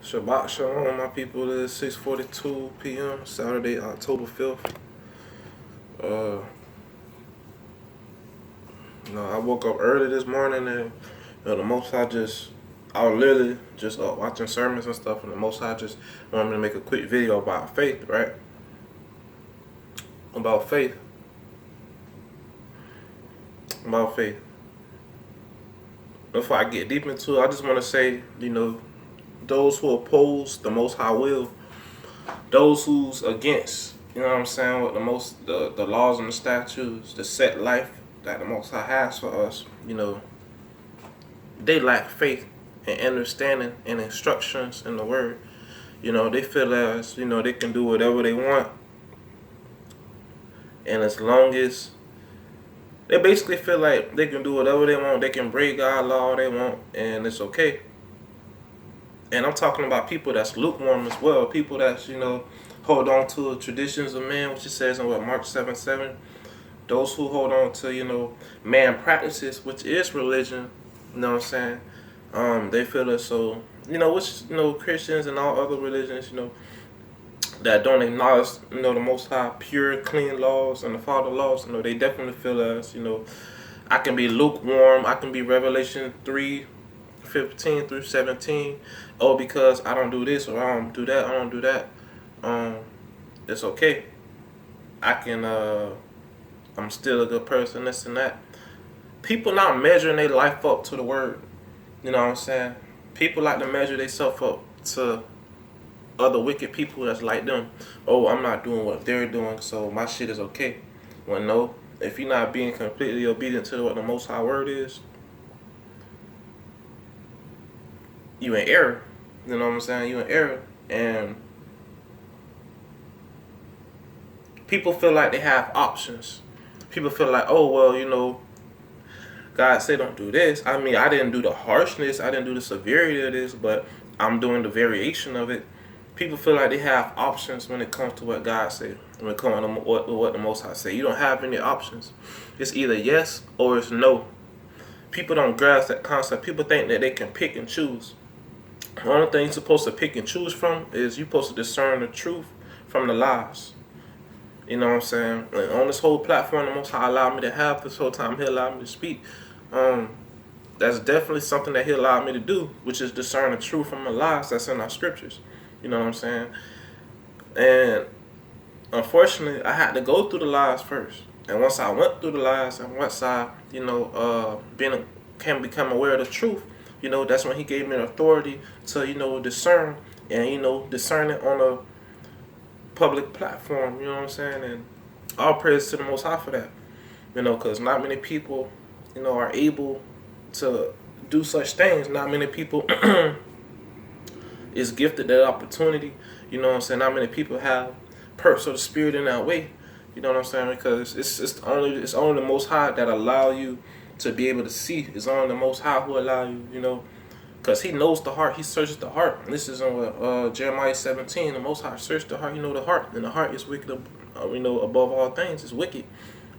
Shabbat Shalom, my people. It is 6:42 p.m. Saturday, October 5th. I woke up early this morning and the Most High I was literally just watching sermons and stuff, and the Most High just wanted me to make a quick video about faith, right? About faith. About faith. Before I get deep into it, I just want to say, those who oppose the Most High will, those who's against, what I'm saying, with the laws and the statutes, the set life that the Most High has for us, they lack faith and understanding and instructions in the Word. They feel as, they can do whatever they want. And as long as they basically feel like they can do whatever they want, they can break God's law they want, and it's okay. And I'm talking about people that's lukewarm as well. People that's, hold on to the traditions of man, which it says in Mark 7:7. Those who hold on to, man practices, which is religion, you know what I'm saying? They feel it so, which, Christians and all other religions, that don't acknowledge, the Most High pure, clean laws and the Father laws, they definitely feel as, I can be lukewarm, I can be Revelation 3:15 through 17. Oh, because I don't do this or I don't do that, it's okay. I'm still a good person, this and that. People not measuring their life up to the Word. You know what I'm saying? People like to measure themselves up to other wicked people that's like them. Oh, I'm not doing what they're doing, so my shit is okay. Well, no. If you're not being completely obedient to what the Most High Word is, you in error. You know what I'm saying? You in error. And people feel like they have options. People feel like, oh, well, God said don't do this. I mean, I didn't do the harshness. I didn't do the severity of this, but I'm doing the variation of it. People feel like they have options when it comes to what God said. When it comes to what the Most High said. You don't have any options. It's either yes or it's no. People don't grasp that concept. People think that they can pick and choose. The only thing you're supposed to pick and choose from is you're supposed to discern the truth from the lies. You know what I'm saying? And on this whole platform, the Most High allowed me to have this whole time. He allowed me to speak. That's definitely something that He allowed me to do, which is discern the truth from the lies that's in our scriptures. You know what I'm saying? And unfortunately, I had to go through the lies first. And once I went through the lies, and once I, can become aware of the truth, that's when He gave me the authority to, discern and, discern it on a public platform, you know what I'm saying? And all praise to the Most High for that, because not many people, are able to do such things. Not many people is gifted that opportunity, you know what I'm saying? Not many people have perks of the Spirit in that way, you know what I'm saying? Because it's only the Most High that allow you to be able to see. It's only the Most High who allow you, because He knows the heart. He searches the heart. And this is in Jeremiah 17. The Most High searches the heart. The heart. And the heart is wicked, above all things. It's wicked,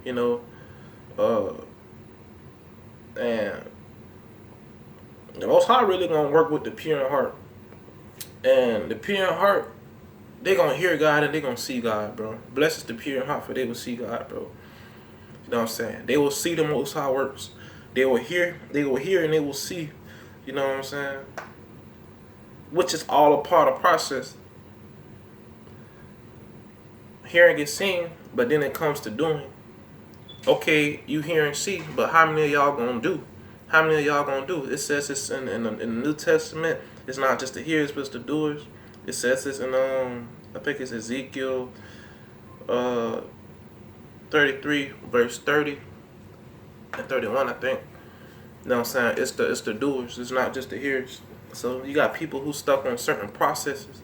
and the Most High really going to work with the pure in heart. And the pure in heart, they going to hear God and they going to see God, bro. Blessed is the pure in heart, for they will see God, bro. You know what I'm saying? They will see the Most High works. They will hear and they will see. You know what I'm saying? Which is all a part of the process. Hearing is seeing, but then it comes to doing. Okay, you hear and see, but how many of y'all gonna do? How many of y'all gonna do? It says it's in the New Testament. It's not just the hearers, but it's the doers. It says this in I think it's Ezekiel 33 verse 30 and 31, I think. You know what I'm saying? It's the doers. It's not just the hearers. So you got people who stuck on certain processes.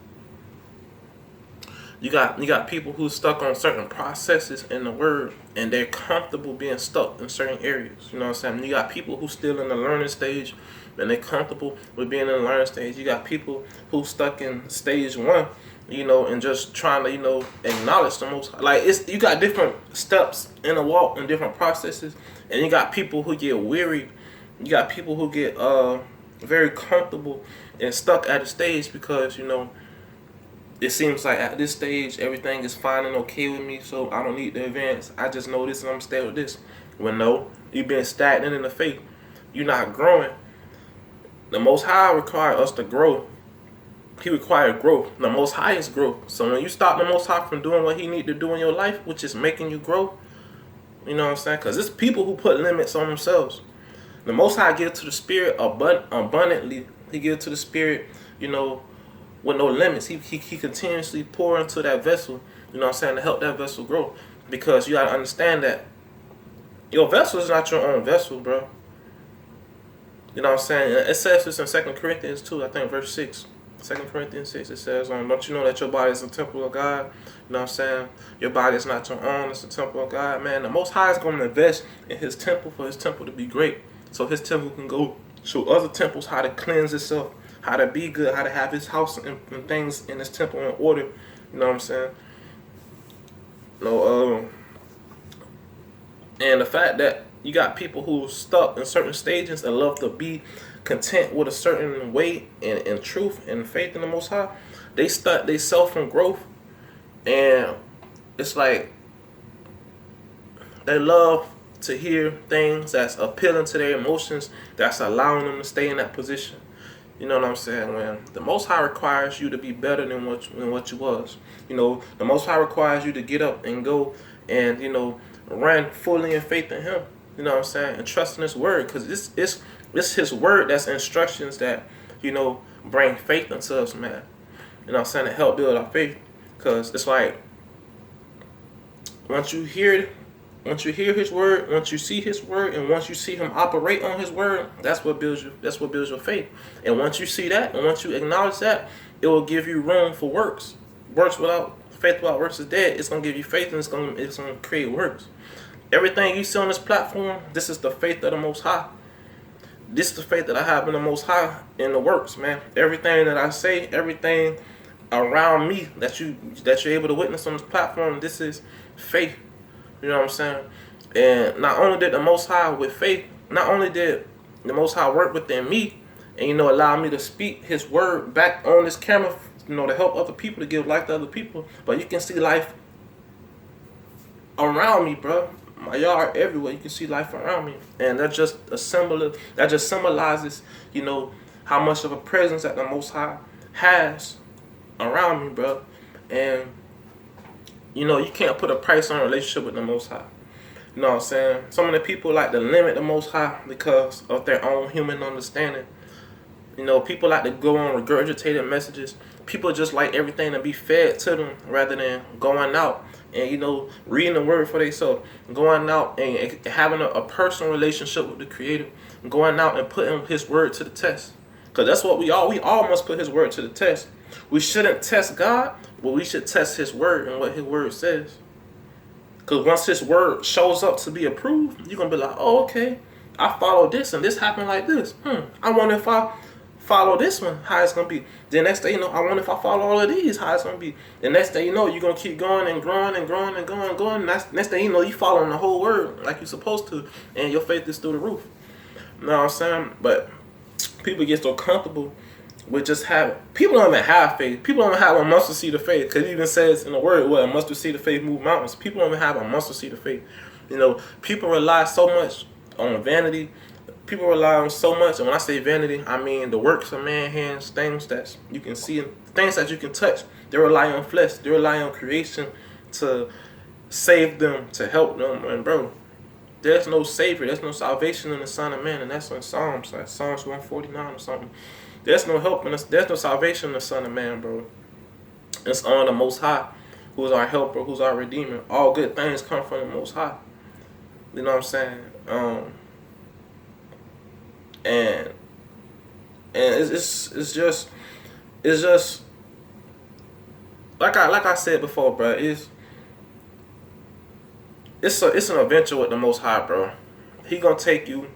You got people who stuck on certain processes in the Word, and they're comfortable being stuck in certain areas. You know what I'm saying? You got people who still in the learning stage, and they're comfortable with being in the learning stage. You got people who stuck in stage 1, and just trying to, acknowledge the Most. Like you got different steps in the walk and different processes, and you got people who get weary. You got people who get very comfortable and stuck at a stage because, it seems like at this stage everything is fine and okay with me, so I don't need to advance. I just know this and I'm stay with this. When no, you've been stagnant in the faith. You're not growing. The Most High requires us to grow. He required growth. The Most High is growth. So when you stop the Most High from doing what He need to do in your life, which is making you grow, you know what I'm saying? Because it's people who put limits on themselves. The Most High gives to the Spirit abundantly. He gives to the Spirit, with no limits. He continuously pour into that vessel, to help that vessel grow. Because you got to understand that your vessel is not your own vessel, bro. You know what I'm saying? It says this in 2 Corinthians 2, I think verse 6. 2 Corinthians 6, it says, don't you know that your body is a temple of God? You know what I'm saying? Your body is not your own, it's a temple of God. Man, the Most High is going to invest in His temple for His temple to be great. So His temple can go show other temples how to cleanse itself, how to be good, how to have His house and things in His temple in order. You know what I'm saying? And the fact that you got people who stuck in certain stages and love to be content with a certain way and truth and faith in the Most High, they stuck themselves from growth. And it's like they love to hear things that's appealing to their emotions, that's allowing them to stay in that position. You know what I'm saying? When the Most High requires you to be better than what you was. The Most High requires you to get up and go and, run fully in faith in Him. You know what I'm saying? And trust in His word. Because it's His word that's instructions that, bring faith into us, man. You know what I'm saying? To help build our faith. Because it's like, once you hear His word, once you see His word, and once you see Him operate on His word, that's what builds your faith. And once you see that, and once you acknowledge that, it will give you room for works. Faith without works is dead. It's gonna give you faith, and it's gonna create works. Everything you see on this platform, this is the faith of the Most High. This is the faith that I have in the Most High in the works, man. Everything that I say, everything around me that you're able to witness on this platform, this is faith. You know what I'm saying? And not only did the Most High with faith, not only did the Most High work within me and, allow me to speak His word back on this camera, to help other people, to give life to other people, but you can see life around me, bro. My yard everywhere, you can see life around me. And that's just a symbol that just symbolizes, how much of a presence that the Most High has around me, bro. And you can't put a price on a relationship with the Most High. You know what I'm saying? Some of the people like to limit the Most High because of their own human understanding. People like to go on regurgitated messages. People just like everything to be fed to them rather than going out and, reading the word for themselves. Going out and having a personal relationship with the Creator. Going out and putting His word to the test. Because that's what we all must put His word to the test. We shouldn't test God, but we should test His word and what His word says. Because once His word shows up to be approved, you're going to be like, oh, okay, I followed this and this happened like this. I wonder if I follow this one, how it's going to be. The next day, I wonder if I follow all of these, how it's going to be. The next day, you're going to keep going and growing and growing and going and going. Next day, you following the whole word like you're supposed to, and your faith is through the roof. You know what I'm saying? But people get so comfortable with just having, people don't even have faith. People don't have a mustard seed of faith, because it even says in the word, a mustard seed of faith move mountains. People don't even have a mustard seed of faith. People rely so much on vanity. People rely on so much, and when I say vanity, I mean the works of man's hands, things that you can see, things that you can touch. They rely on flesh. They rely on creation to save them, to help them. And bro, there's no savior, there's no salvation in the Son of Man, and that's in Psalms, like Psalms 149 or something. There's no help in us. There's no salvation in the Son of Man, bro. It's on the Most High, who's our helper, who's our redeemer. All good things come from the Most High. You know what I'm saying? And it's just like I said before, bro. It's an adventure with the Most High, bro. He gonna take you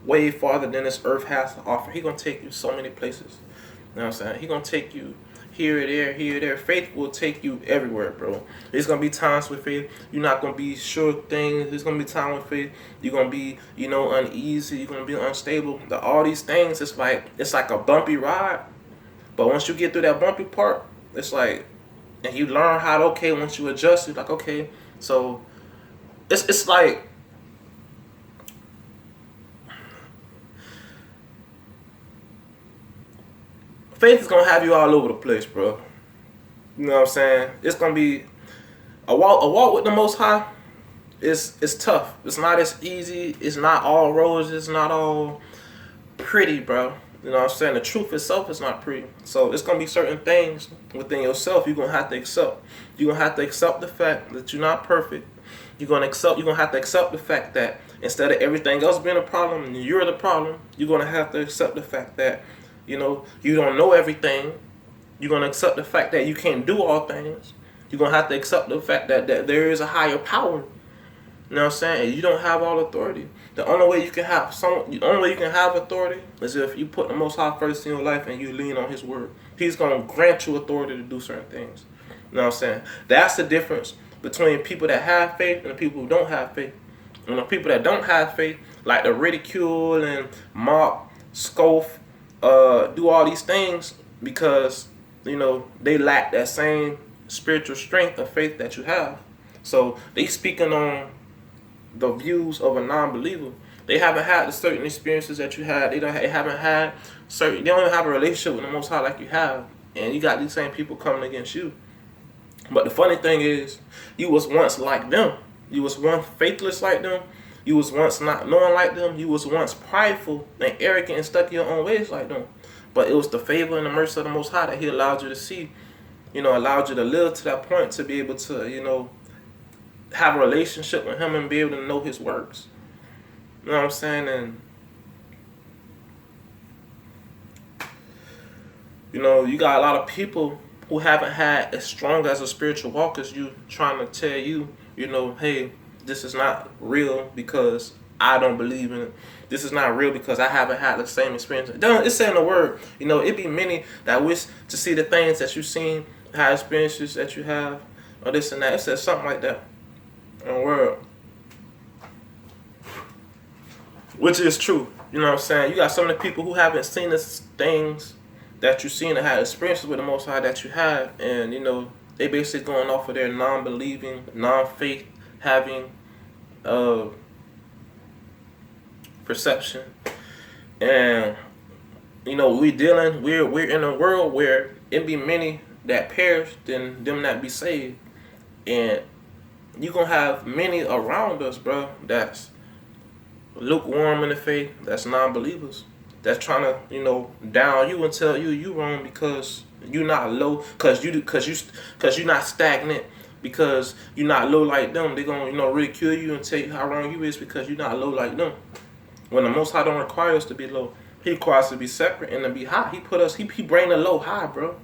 way farther than this earth has to offer. He gonna take you so many places. You know what I'm saying? He gonna take you here or there, here or there. Faith will take you everywhere, bro. There's gonna be times with faith you're not gonna be sure of things. There's gonna be times with faith you're gonna be, uneasy. You're gonna be unstable. All these things, it's like a bumpy ride. But once you get through that bumpy part, it's like, and you learn how to, okay, once you adjust, you're like, okay, so it's like, faith is gonna have you all over the place, bro. You know what I'm saying? It's gonna be a walk with the Most High. It's tough. It's not as easy. It's not all roses. It's not all pretty, bro. You know what I'm saying? The truth itself is not pretty. So it's gonna be certain things within yourself you're gonna have to accept. You're gonna have to accept the fact that you're not perfect. You're gonna have to accept the fact that instead of everything else being a problem, you're the problem. You're gonna have to accept the fact that, you don't know everything. You're gonna accept the fact that you can't do all things. You're gonna have to accept the fact that there is a higher power. You know what I'm saying? And you don't have all authority. The only way you can have authority is if you put the Most High first in your life and you lean on His word. He's gonna grant you authority to do certain things. You know what I'm saying? That's the difference between people that have faith and the people who don't have faith. And the people that don't have faith, like to ridicule and mock, scoff, do all these things because they lack that same spiritual strength of faith that you have. So they speaking on the views of a non-believer. They haven't had the certain experiences that you had. They don't even have a relationship with the Most High like you have. And you got these same people coming against you. But the funny thing is, you was once like them. You was once faithless like them. You was once not knowing like them. You was once prideful and arrogant and stuck in your own ways like them. But it was the favor and the mercy of the Most High that He allowed you to see. Allowed you to live to that point to be able to, have a relationship with Him and be able to know His works. You know what I'm saying? And you got a lot of people who haven't had as strong as a spiritual walk as you, trying to tell you, hey, this is not real because I don't believe in it. This is not real because I haven't had the same experience. It's saying the word. It be many that wish to see the things that you've seen, have experiences that you have, or this and that. It says something like that in the world. Which is true. You know what I'm saying? You got some of the people who haven't seen the things that you've seen and had experiences with the Most High that you have. And, they basically going off of their non-believing, non-faith having perception. And, we're in a world where it be many that perish than them that be saved. And you're going to have many around us, bro, that's lukewarm in the faith, that's non-believers, that's trying to, down you and tell you wrong because you're not low, because you're not stagnant, because you're not low like them. They're going to, ridicule you and tell you how wrong you is because you're not low like them. When the Most High don't require us to be low. He requires us to be separate and to be high. He bring the low high, bro.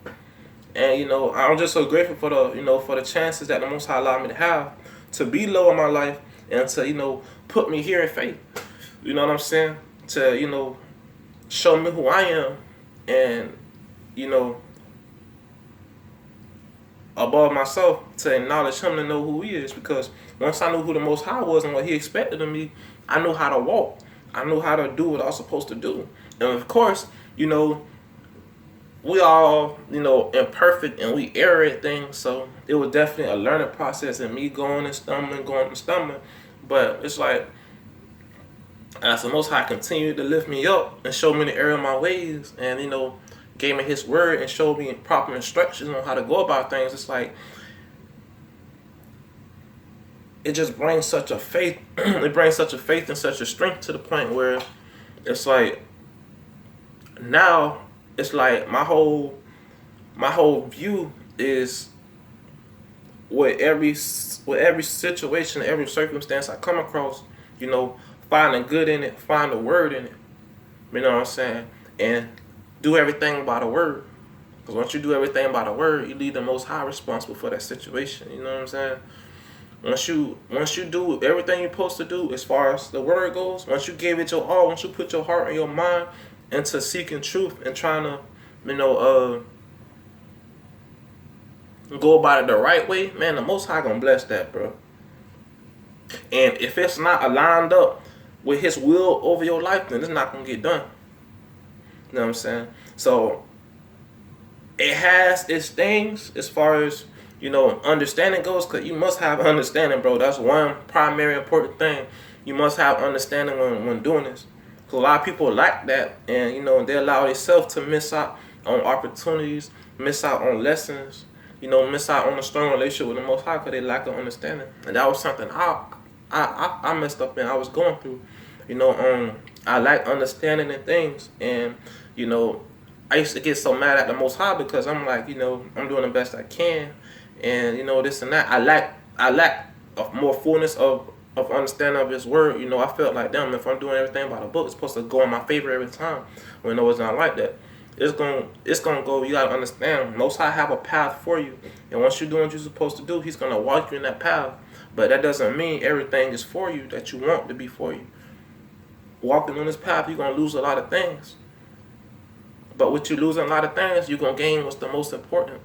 And, I'm just so grateful for the chances that the Most High allowed me to have to be low in my life and to, put me here in faith. You know what I'm saying? To, show me who I am and, above myself, to acknowledge Him, to know who He is. Because once I knew who the Most High was and what He expected of me, I knew how to walk. I knew how to do what I was supposed to do. And of course, we all, imperfect and we err at things. So it was definitely a learning process and me going and stumbling. But it's like, as the Most High continued to lift me up and show me the error of my ways and, gave me His word and showed me proper instructions on how to go about things, it's like, it just brings such a faith, and such a strength to the point where it's like, now it's like my whole view is with every situation, every circumstance I come across, finding good in it, find the word in it. You know what I'm saying? And do everything by the word. Because once you do everything by the word, you leave the Most High responsible for that situation. You know what I'm saying? Once you do everything you're supposed to do as far as the word goes, once you give it your all, once you put your heart and your mind into seeking truth and trying to, go about it the right way, man, the Most High gonna bless that, bro. And if it's not aligned up with His will over your life, then it's not gonna get done. You know what I'm saying? So it has its things as far as, understanding goes, because you must have understanding, bro. That's one primary important thing. You must have understanding when doing this. Because a lot of people lack that, and they allow themselves to miss out on opportunities, miss out on lessons, miss out on a strong relationship with the Most High because they lack of understanding. And that was something I messed up in. I was going through. I lack understanding in things, and I used to get so mad at the Most High because I'm like, I'm doing the best I can, and this and that. I lack of more fullness of understanding of His word. I felt like, damn, if I'm doing everything by the book, it's supposed to go in my favor every time. When it's not like that. It's gonna go. You gotta understand. Most High have a path for you, and once you're doing what you're supposed to do, He's gonna walk you in that path. But that doesn't mean everything is for you that you want to be for you. Walking on this path, you're gonna lose a lot of things. But with you losing a lot of things, you're gonna gain what's the most important.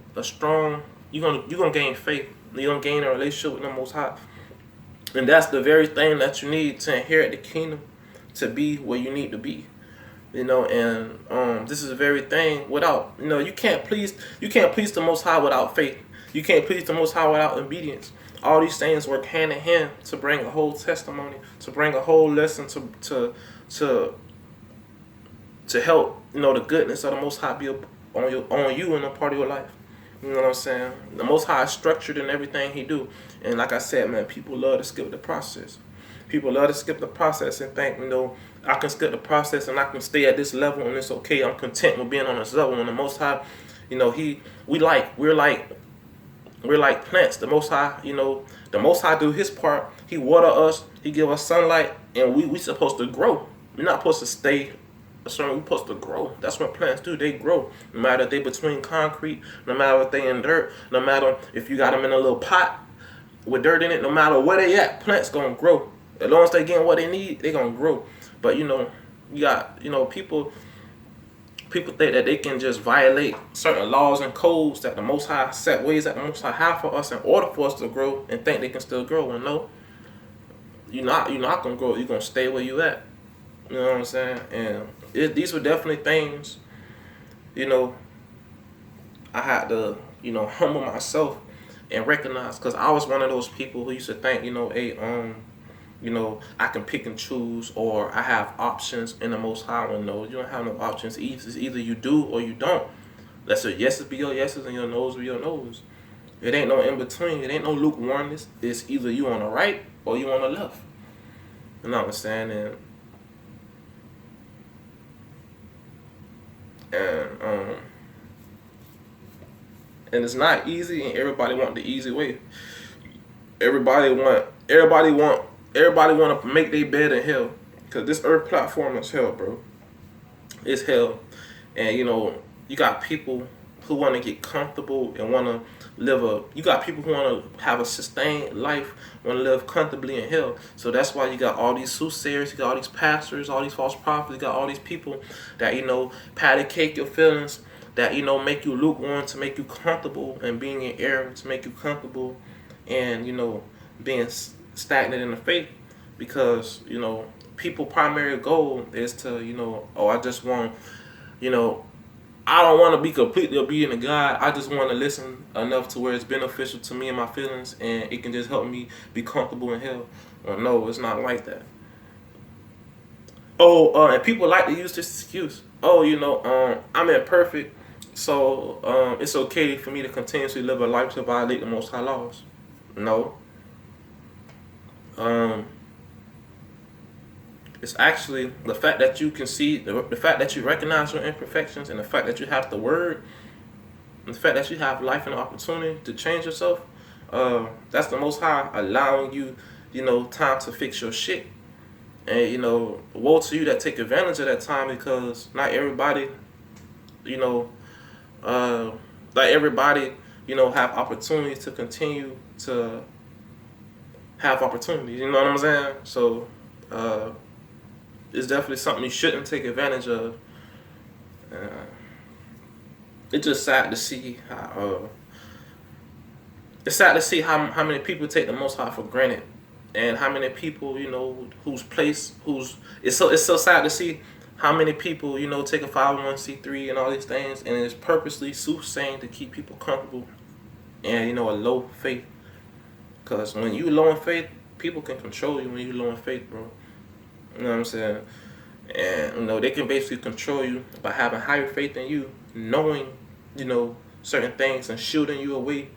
You're gonna gain faith. You're gonna gain a relationship with the Most High. And that's the very thing that you need to inherit the kingdom, to be where you need to be. And this is the very thing without, you can't please the Most High without faith. You can't please the Most High without obedience. All these things work hand in hand to bring a whole testimony, to bring a whole lesson, to help, the goodness of the Most High be on you and a part of your life. You know what I'm saying? The Most High is structured in everything He do. And like I said, man, people love to skip the process. People love to skip the process and think, I can skip the process and I can stay at this level and it's okay. I'm content with being on this level. And the Most High, we're like plants. The Most High, the Most High do His part. He water us. He give us sunlight, and we supposed to grow. We're not supposed to stay. We're supposed to grow. That's what plants do. They grow. No matter if they between concrete, no matter if they in dirt, no matter if you got them in a little pot with dirt in it, no matter where they at, plants gonna grow. As long as they getting what they need, they gonna grow. But you got people think that they can just violate certain laws and codes that the Most High set, ways that the Most High have for us in order for us to grow, and think they can still grow. And no, you're not gonna grow. You're gonna stay where you at. You know what I'm saying? And these were definitely things, I had to, humble myself and recognize, because I was one of those people who used to think, hey, I can pick and choose, or I have options in the Most High. When no, you don't have no options. It's either you do or you don't. Let your yeses be your yeses and your no's be your no's. It ain't no in between. It ain't no lukewarmness. It's either you on the right or you on the left. You know what I'm saying? And it's not easy, and everybody want the easy way. Everybody want to make their bed in hell, because this earth platform is hell, bro. It's hell. And you got people who want to get comfortable and want to you got people who want to have a sustained life, want to live comfortably in hell. So that's why you got all these soothsayers, you got all these pastors, all these false prophets, you got all these people that, patty cake your feelings, that, make you lukewarm to make you comfortable and being in error, to make you comfortable and, being stagnant in the faith. Because, people's primary goal is to, I just want, I don't want to be completely obedient to God. I just want to listen enough to where it's beneficial to me and my feelings, and it can just help me be comfortable in hell. Well, no, it's not like that. And people like to use this excuse. I'm imperfect, so it's okay for me to continuously live a life to violate the Most High laws. No. It's actually the fact that you can see, the fact that you recognize your imperfections, and the fact that you have the word, and the fact that you have life and opportunity to change yourself. That's the Most High allowing you, time to fix your shit. And, woe to you that take advantage of that time, because not everybody, have opportunities to continue to have opportunities. You know what I'm saying? So, it's definitely something you shouldn't take advantage of. It's just sad to see how It's sad to see how many people take the Most High for granted, and how many people, whose place, whose it's so sad to see how many people, take a 501c3 and all these things, and it's purposely soothsaying to keep people comfortable and a low faith. Because when you low in faith, people can control you when you low in faith, bro. You know what I'm saying? And they can basically control you by having higher faith than you, knowing, certain things and shielding you away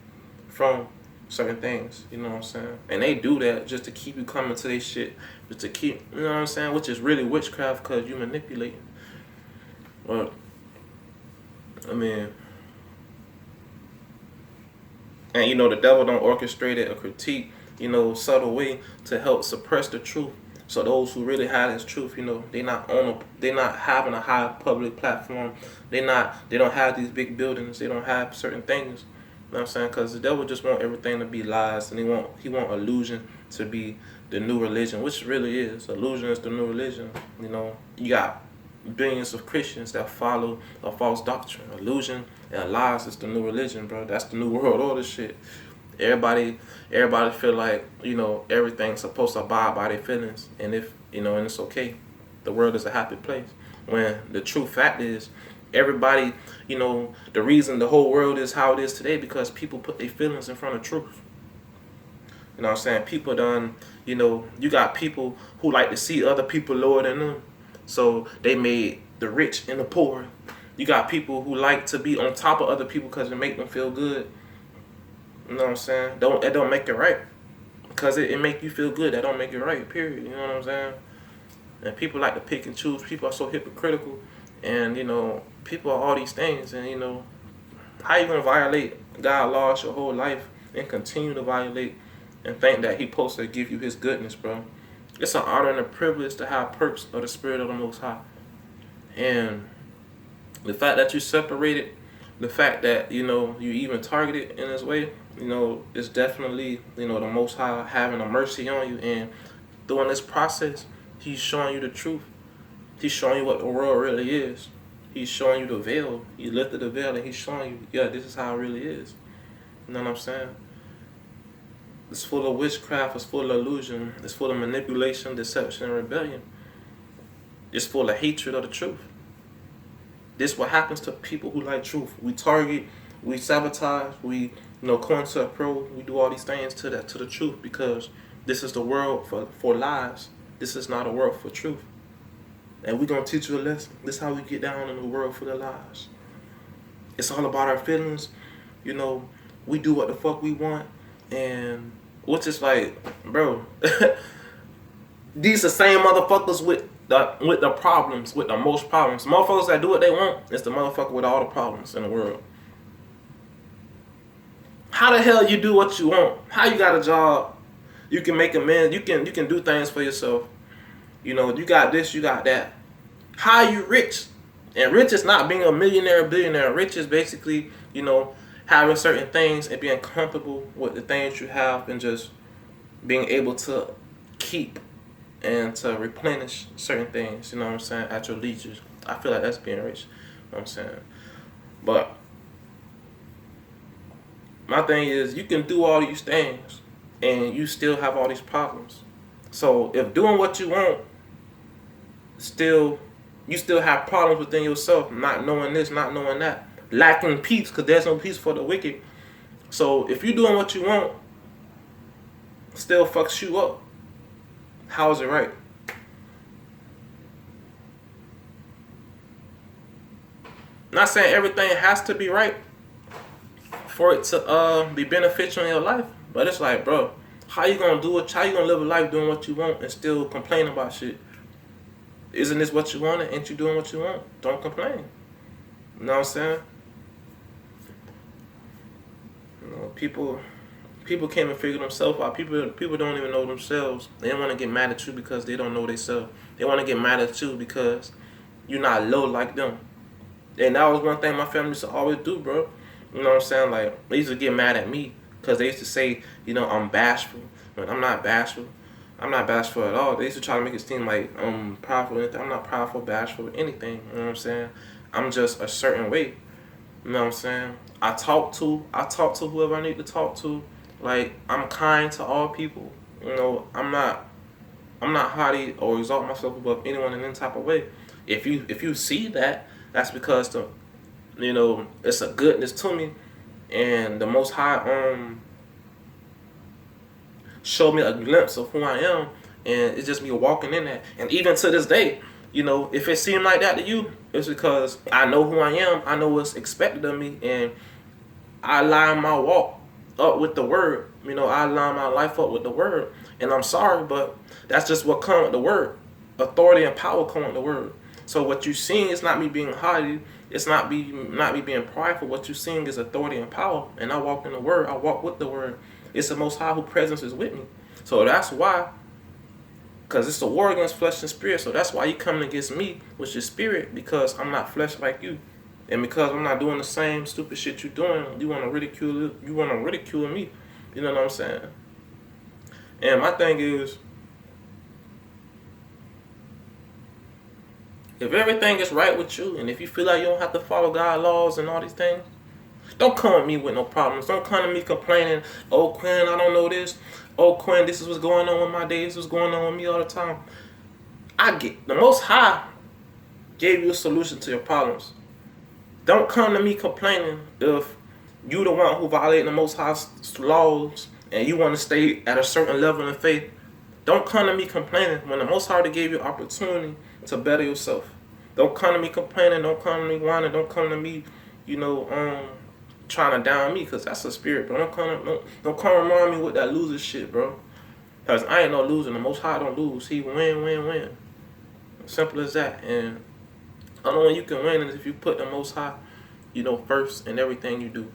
from certain things. You know what I'm saying? And they do that just to keep you coming to their shit, just to keep, you know what I'm saying? Which is really witchcraft, because you manipulating. But I mean, and the devil don't orchestrate it or critique, subtle way to help suppress the truth. So those who really have this truth, they not having a high public platform. They don't have these big buildings. They don't have certain things. You know what I'm saying? Because the devil just want everything to be lies, and he want illusion to be the new religion, which really is. Illusion is the new religion. You got billions of Christians that follow a false doctrine. Illusion and lies is the new religion, bro. That's the new world order shit. Everybody feel like, everything's supposed to abide by their feelings, and and it's okay. The world is a happy place. When the true fact is, everybody, the reason the whole world is how it is today, because people put their feelings in front of truth. You know what I'm saying? People done, you got people who like to see other people lower than them. So they made the rich and the poor. You got people who like to be on top of other people because it make them feel good. You know what I'm saying? That don't make it right. Because it make you feel good. That don't make it right, period. You know what I'm saying? And people like to pick and choose. People are so hypocritical. And, people are all these things. And, how you going to violate God's laws your whole life and continue to violate and think that He supposed to give you His goodness, bro? It's an honor and a privilege to have perks of the Spirit of the Most High. And the fact that you separated, the fact that, you even targeted in this way, it's definitely, the Most High having a mercy on you. And during this process, He's showing you the truth. He's showing you what the world really is. He's showing you the veil. He lifted the veil and He's showing you, yeah, this is how it really is. You know what I'm saying? It's full of witchcraft. It's full of illusion. It's full of manipulation, deception, and rebellion. It's full of hatred of the truth. This is what happens to people who like truth. We target, we sabotage, we concept pro, we do all these things to the truth, because this is the world for lies. This is not a world for truth. And we're gonna teach you a lesson. This is how we get down in the world for the lies. It's all about our feelings. We do what the fuck we want, and which is like, bro, these the same motherfuckers with the problems, with the most problems. Motherfuckers that do what they want, it's the motherfucker with all the problems in the world. How the hell you do what you want? How you got a job? You can make amends. You can do things for yourself. You got this, you got that. How you rich? And rich is not being a millionaire or billionaire. Rich is basically, having certain things and being comfortable with the things you have, and just being able to keep and to replenish certain things, you know what I'm saying, at your leisure. I feel like that's being rich, you know what I'm saying. But my thing is, you can do all these things and you still have all these problems. So if doing what you want, you still have problems within yourself, not knowing this, not knowing that, lacking peace, because there's no peace for the wicked. So if you're doing what you want, still fucks you up, how is it right? Not saying everything has to be right for it to be beneficial in your life, but it's like, bro, how you gonna live a life doing what you want and still complain about shit? Isn't this what you wanted? Ain't you doing what you want? Don't complain. You know what I'm saying? People can't even figure themselves out. People don't even know themselves. They don't want to get mad at you because they don't know themselves. They want to get mad at you because you're not low like them. And that was one thing my family used to always do, bro. You know what I'm saying? Like, they used to get mad at me because they used to say, I'm bashful. But I'm not bashful. I'm not bashful at all. They used to try to make it seem like I'm proudful or anything. I'm not proudful, bashful, anything. You know what I'm saying? I'm just a certain way. You know what I'm saying? I talk to whoever I need to talk to. Like, I'm kind to all people. You know, I'm not haughty or exalt myself above anyone in any type of way. If you see that, that's because it's a goodness to me, and the Most High showed me a glimpse of who I am, and it's just me walking in that. And even to this day, if it seemed like that to you, it's because I know who I am. I know what's expected of me, and I line my walk up with the word. I line my life up with the word. And I'm sorry, but that's just what comes with the word. Authority and power come with the word. So what you're seeing is not me being haughty. It's not me being prideful. What you're seeing is authority and power. And I walk in the word. I walk with the word. It's the Most High who presence is with me. So that's why, because it's a war against flesh and spirit. So that's why you coming against me with your spirit, because I'm not flesh like you. And because I'm not doing the same stupid shit you're doing, you want to ridicule me. You know what I'm saying? And my thing is, if everything is right with you, and if you feel like you don't have to follow God's laws and all these things, don't come at me with no problems. Don't come to me complaining, oh, Quinn, I don't know this. Oh, Quinn, this is what's going on with my day. This is what's going on with me all the time. I get the Most High gave you a solution to your problems. Don't come to me complaining if you the one who violated the Most High's laws and you want to stay at a certain level in faith. Don't come to me complaining when the Most High gave you opportunity to better yourself. Don't come to me complaining. Don't come to me whining. Don't come to me, trying to down me, because that's a spirit, bro. Don't come remind me with that loser shit, bro. Because I ain't no loser. The Most High don't lose. He win. Simple as that. And the only way you can win is if you put the Most High, first in everything you do. You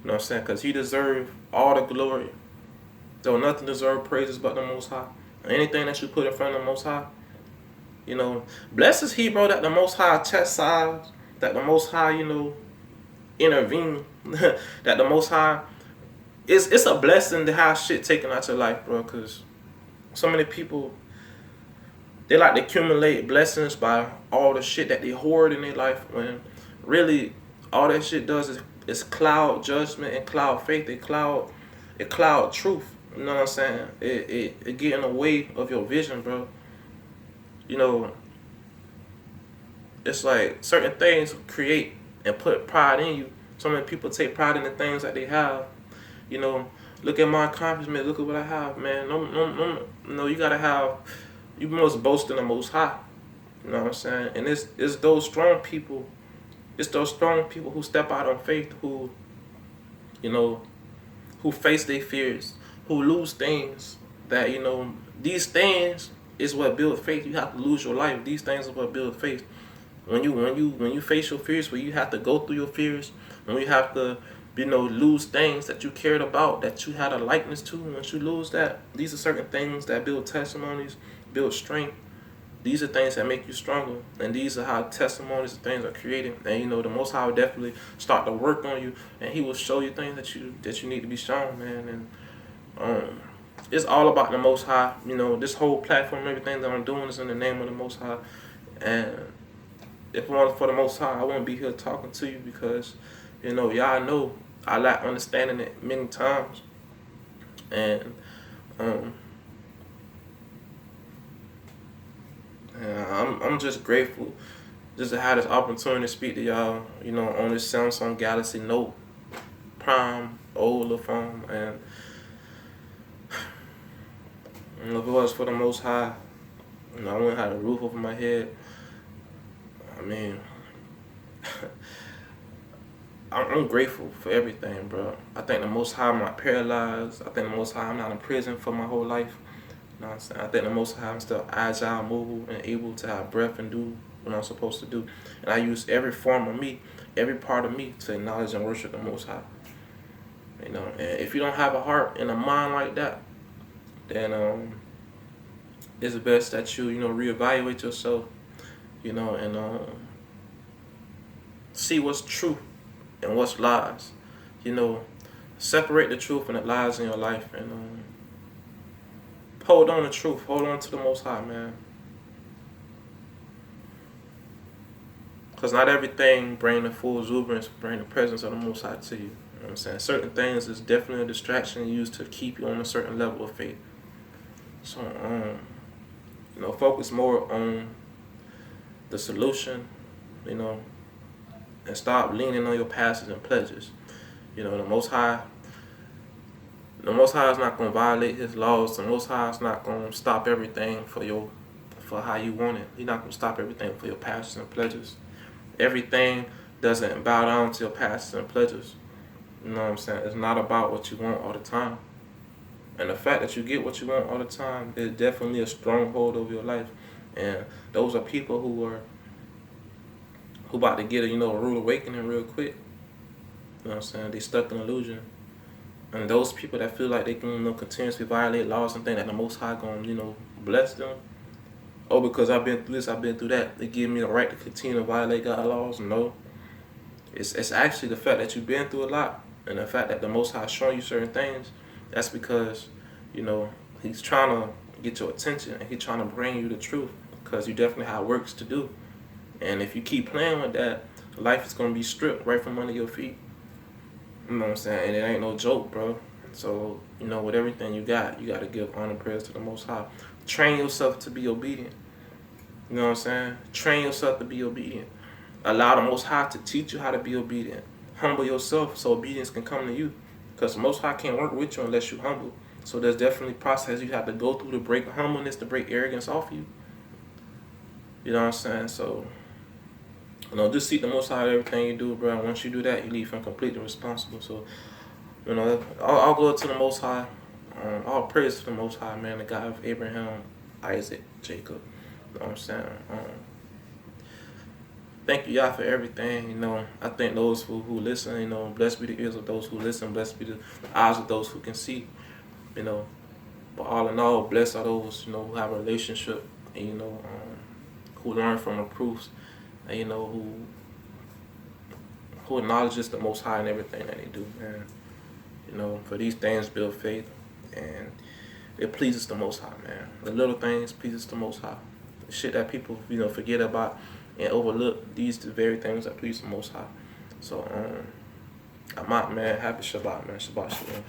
know what I'm saying? Because He deserves all the glory. Though nothing deserves praises but the Most High. Anything that you put in front of the Most High, blessed is He, bro, that the Most High chastise, that the Most High, intervene, that the Most High, it's a blessing to have shit taken out your life, bro, because so many people, they like to accumulate blessings by all the shit that they hoard in their life, when really all that shit does is cloud judgment and cloud faith. It cloud truth. You know what I'm saying? It get in the way of your vision, bro. It's like certain things create and put pride in you. So many people take pride in the things that they have. Look at my accomplishment. Look at what I have, man. No, you must boast in the Most High. You know what I'm saying? And it's those strong people. It's those strong people who step out on faith, who face their fears, who lose things that, these things is what build faith. You have to lose your life. These things are what build faith. When you face your fears, when you have to go through your fears, when you have to, lose things that you cared about, that you had a likeness to, once you lose that, these are certain things that build testimonies, build strength. These are things that make you stronger, and these are how testimonies and things are created. And the Most High will definitely start to work on you, and He will show you things that you need to be shown, man. And it's all about the Most High. This whole platform, everything that I'm doing is in the name of the Most High. And if it wasn't for the Most High, I wouldn't be here talking to you, because y'all know I lack understanding it many times, and I'm just grateful just to have this opportunity to speak to y'all, on this Samsung Galaxy Note Prime older phone. And if it was for the Most High, I wouldn't have a roof over my head. I mean, I'm grateful for everything, bro. I think the Most High I'm not paralyzed. I think the Most High I'm not in prison for my whole life. You know what I'm saying? I think the Most High I'm still agile, mobile, and able to have breath and do what I'm supposed to do. And I use every form of me, every part of me, to acknowledge and worship the Most High. And if you don't have a heart and a mind like that, then it's best that you reevaluate yourself, and see what's true and what's lies. Separate the truth and the lies in your life, and hold on to truth. Hold on to the Most High, man. Because not everything bring the full exuberance, bring the presence of the Most High to you. know what I'm saying? Certain things is definitely a distraction used to keep you on a certain level of faith. So, focus more on the solution, you know, and stop leaning on your passes and pledges. The Most High, is not gonna violate His laws. The Most High is not gonna stop everything for how you want it. He's not gonna stop everything for your passes and pledges. Everything doesn't bow down to your passes and pledges. You know what I'm saying? It's not about what you want all the time. And the fact that you get what you want all the time is definitely a stronghold over your life. And those are people who about to get a rude awakening real quick. You know what I'm saying? They stuck in illusion. And those people that feel like they can continuously violate laws and think that the Most High gonna bless them. Oh, because I've been through this, I've been through that, they give me the right to continue to violate God's laws. No. It's actually the fact that you've been through a lot, and the fact that the Most High showing you certain things. That's because He's trying to get your attention, and He's trying to bring you the truth, because you definitely have works to do. And if you keep playing with that, life is gonna be stripped right from under your feet. You know what I'm saying? And it ain't no joke, bro. So with everything you got to give honor, praise to the Most High. Train yourself to be obedient. You know what I'm saying? Train yourself to be obedient. Allow the Most High to teach you how to be obedient. Humble yourself so obedience can come to you. Because the Most High can't work with you unless you humble. So there's definitely process you have to go through to break humbleness, to break arrogance off you. You know what I'm saying? So, just seek the Most High in everything you do, bro. And once you do that, you leave Him completely responsible. So, I'll go to the Most High. All praise to the Most High, man, the God of Abraham, Isaac, Jacob. You know what I'm saying? Thank you, y'all, for everything. I thank those who listen. Blessed be the ears of those who listen. Blessed be the eyes of those who can see. But all in all, blessed are those who have a relationship and who learn from the proofs, and who acknowledges the Most High in everything that they do, man. For these things build faith, and it pleases the Most High, man. The little things pleases the Most High. The shit that people forget about and overlook, these the very things that please the Most High. So I'm out, man. Happy Shabbat, man. Shabbat Shalom.